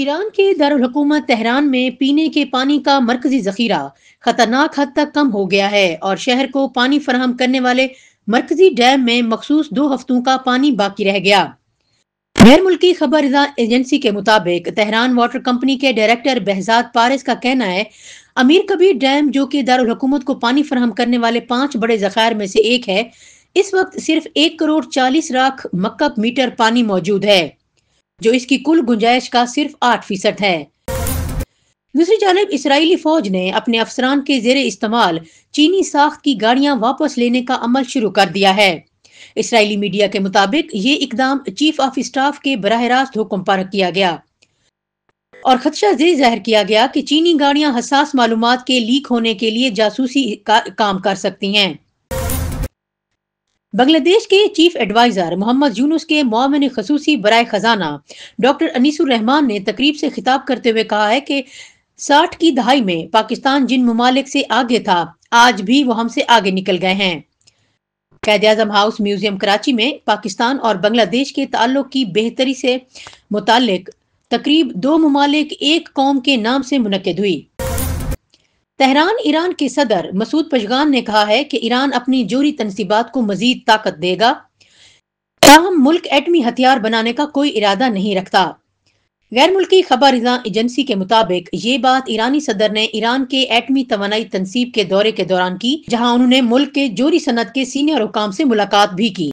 Iran के दारुल हुकूमत Tehran में पीने के पानी का मरकजी जखीरा खतरनाक हद तक कम हो गया है और शहर को पानी फराहम करने वाले मरकजी डैम में मखसूस 2 हफ्तों का पानी बाकी रह गया। गैर मुल्की खबर एजेंसी के मुताबिक तेहरान वाटर कंपनी के डायरेक्टर behzad पारिस का कहना है, अमीर कबीर डैम जो कि दारुल हुकूमत को पानी फराहम करने वाले 5 बड़े जखायर में से एक है, इस वक्त सिर्फ 1 करोड़ 40 लाख मक्कब मीटर पानी मौजूद है, जो इसकी कुल गुंजाइश का सिर्फ 8% है। दूसरी जानिब इसराइली फौज ने अपने अफसरान के जेर इस्तेमाल चीनी साख्त की गाड़ियां वापस लेने का अमल शुरू कर दिया है। इसराइली मीडिया के मुताबिक ये इकदाम चीफ ऑफ स्टाफ के बराह रास्त हुक्म पर किया गया और खदशा ये जाहिर किया गया कि चीनी गाड़ियां हसास मालूमात के लीक होने के लिए जासूसी काम कर सकती हैं। बांग्लादेश के चीफ एडवाइजर मोहम्मद यूनुस के मुआविन खसूसी बराए खजाना डॉक्टर अनीसुर रहमान ने तकरीब से खिताब करते हुए कहा है कि 60 की दहाई में पाकिस्तान जिन ममालिक से आगे था, आज भी वो हमसे आगे निकल गए हैं। कायद-ए-आज़म हाउस म्यूजियम कराची में पाकिस्तान और बांग्लादेश के ताल्लुक की बेहतरी से मुतालिक तकरीब 2 ममालिक एक कौम के नाम से मुनक्किद हुई। तेहरान ईरान के सदर मसूद पशगान ने कहा है कि ईरान अपनी जोरी तनसीबात को मजीद ताकत देगा, ताहम मुल्क एटमी हथियार बनाने का कोई इरादा नहीं रखता। गैर मुल्की खबर एजेंसी के मुताबिक ये बात ईरानी सदर ने ईरान के एटमी तवानाई तनसीब के दौरे के दौरान की, जहां उन्होंने मुल्क के जोरी सनत के सीनियर हुकाम से मुलाकात भी की।